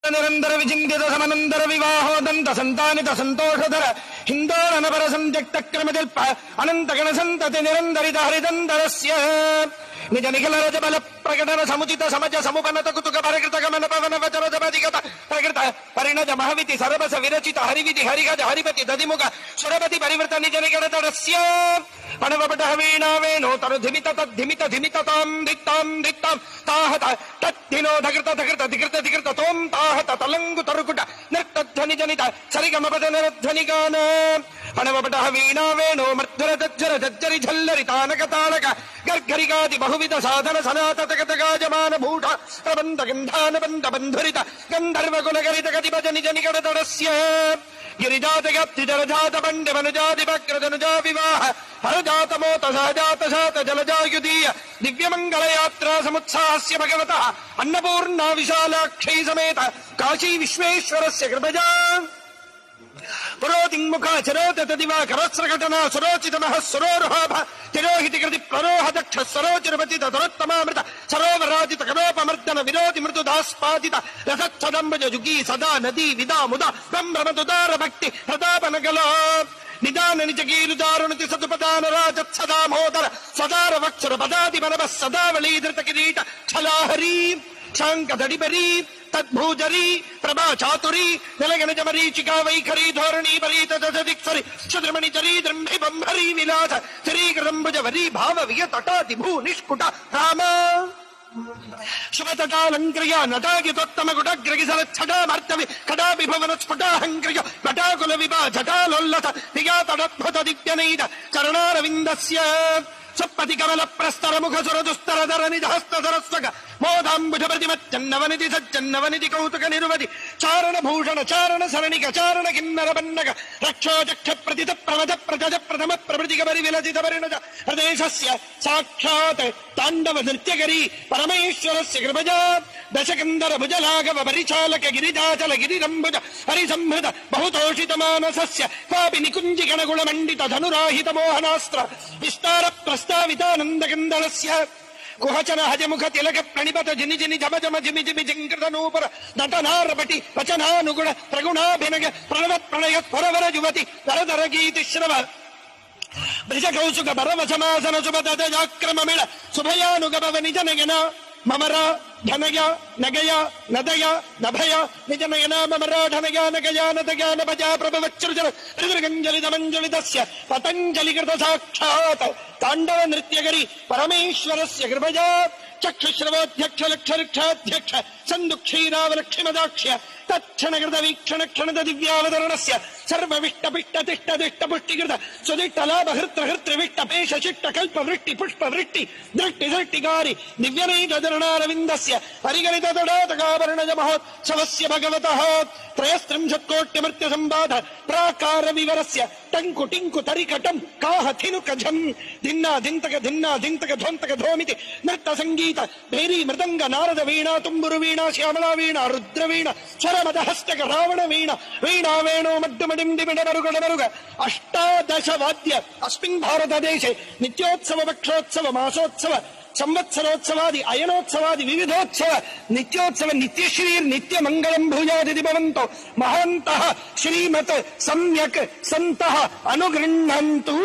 నిరంతర విచింతిత సమనంతర వివాహోదంత సంతానిత సంతోషధర హిందోళనపర సంత్యక్త క్రమజల్ప అనంతగణ సంతతి నిరంతరిత హరిదంతరస్య నిజ నిఖిల రజబల ప్రకటన సముచిత సమజ సముపనత కుతుక పరికృత గమన పవన వచన జపదిగత ప్రకృత పరిణజ మహవితి సరబస విరచిత హరివిధి హరిగజ హరిపతి దదిముఖ సురపతి పరివృత నిజ నిగడతరస్య పణవపట వీణా వేణో తరు ధిమిత తద్ధిమిత ధిమిత తాం దిత్తాం దిత్తాం తాహత తద్ధినో ధకృత ధకృత ధికృత ధికృత తోం తాహత తలంగు తరుకుట నృత్తధ్వని జనిత సరిగమపద నిరధ్వని గాన పణవపట వీణా వేణో మర్ధుర దజ్జర జజ్జరి ఝల్లరి తానక తాళక గర్గరిగాది బహువిధ సాధన సనాతతగతగాజమాన భూఢ ప్రబంధ గంధాన బంధ బంధురిత గంధర్వ గుణగరిత గతిభజ నిజ నికటతరస్య గిరిజాత గప్తి జలజాత బండి వనుజాదిభగ్రజనుజా వివాహ హరజాత మోత సహజాత శాత జలజాయుదీయ దివ్యమంగళయాత్రా సముత్సాహస్య భగవత అన్నపూర్ణా విశాలాక్షై సమేత కాశీ విశ్వేశ్వరస్య కృపజా పురోతిముఖాచరోతదివా కరస్రఘటనా సురోచితమః సురోరుహాభ తిరోహితి కృతి ప్రరోహ దక్ష సరోచిరపతిత దురోత్తమామృత సరోవరాజిత కరోపమర్దన విరోధి మృదుదాస్పాదిత రసచ్చదంబజ జుగీ సదా నదీ విదా ముద బ్రహ్మమదుదార భక్తి ప్రతాపనగలో నిదాన నిజగీరు దారుణతి సదుపదాన రాజత్ సదామోదర సదార వక్షర పదాది మనవ సదావళీధృత కిరీట క్షలాహరీ శాంక దడిబరీ తద్భూజరీ ప్రభా చాతురీ నిలగనజ మరీచికా వైఖరీ ధోరణీ పరీత దిక్సరి క్షుద్రమణి చరీ ద్రంభి బంభరీ విలాస శ్రీకృతంబుజ వరీ భావ వియతటాది భూ నిష్కుట రామ శుభతటాలంక్రియ నటాగితోత్తమ గుడగ్రగిసలచ్చటామర్తవి కటాపి భవన స్ఫుటాహంక్రియ వటాకుల విభాజటాలోల్లత నిగాతడద్భుత దివ్యనైద చరణారవిందస్య సప్పతి కమల ప్రస్తర ముఖ సుర దుస్తర ధర నిధస్త సరస్వగ మోదాంబుజ ప్రతిమచ్చన్నవనిధి సజ్జన్నవనిధి కౌతుక నిరువది చారణ భూషణ చారణ సరణిక చారణ కిన్నర బన్నగ రక్షోచక్ష ప్రతిత ప్రవజ ప్రజ ప్రథమ ప్రభృతిక పరి విలసిత పరిణజ ప్రదేశస్య సాక్షాత్ తాండవ నృత్యకరీ పరమేశ్వరస్య కృపజా దశకందర భుజలాఘవ పరిచాలక గిరిజాచల గిరిరంబుజ హరిసంహృత బహుతోషిత మానసస్య క్వాపి నికుంజి గణగుణ మండిత ధనురాహిత మోహనాస్త్ర విస్తార ప్రస్తావితానందకందలస్య కుహచన హజముఖ తిలక ప్రణిపత జిని జిని జమ జమ జిమి జిమి జింకృత నూపర నటనారపటి వచనానుగుణ ప్రగుణాభినగ ప్రణవత్ ప్రణయ స్వరవర యువతి దరదర గీతి శ్రవ భృజ కౌసుక బరవసమాసన శుభదజాక్రమమిళ శుభయానుగభవ నిజ నగన మమర ధనయ నగయ నదయ నభయ నిజ నయన మమర ధనయ నగయ నదయ నభజ ప్రభవచ్చృజన రుద్రగంజలితమంజలితస్య పతంజలికృత సాక్షాత్ తాండవ నృత్యకరి పరమేశ్వరస్య కృపజా చక్షుశ్రవోధ్యక్ష లక్షరిక్షాధ్యక్ష సందుక్షీరావలక్షిమదాక్ష్య తక్షణకృత వీక్షణ క్షణద దివ్యావతరణస్య సర్వవిష్ట పిష్ట తిష్ట దిష్ట పుష్టికృత సుదిష్ట లాభ హృత్ర హృత్రవిష్ట పేష శిష్ట కల్ప వృష్టి పుష్ప వృష్టి దృష్టి దృష్టికారి దివ్యనైకరణారవిందస్య పరిగణిత తడాతకాభరణజ మహోత్సవస్య భగవతః త్రయస్త్రింశత్కోట్యమర్త్య సంబాధ ప్రాకార వివరస్య టంకు టింకు తరికటం కాహ థినుకజం ధిన్నా ధింతక ధిన్నా ధింతక ధోంతక ధోమితి నృత్త సంగీత భైరీ మృదంగ నారద వీణా తుంబురు వీణా శ్యామలా వీణా రుద్ర వీణ స్వరమద హస్తక రావణ వీణ వీణా వేణో మడ్డుమడిండిమిడ మరుగడ మరుగ అష్టాదశ వాద్య అస్మిన్ భారతదేశే నిత్యోత్సవ పక్షోత్సవ మాసోత్సవ సంవత్సరోత్సవాది అయనోత్సవాది వివిధోత్సవ నిత్యోత్సవ నిత్యశ్రీ నిత్య మంగళం భూయాది భవంతో మహాంతః శ్రీమత్ సమ్యక్ సంతః అనుగృహ్ణంతు.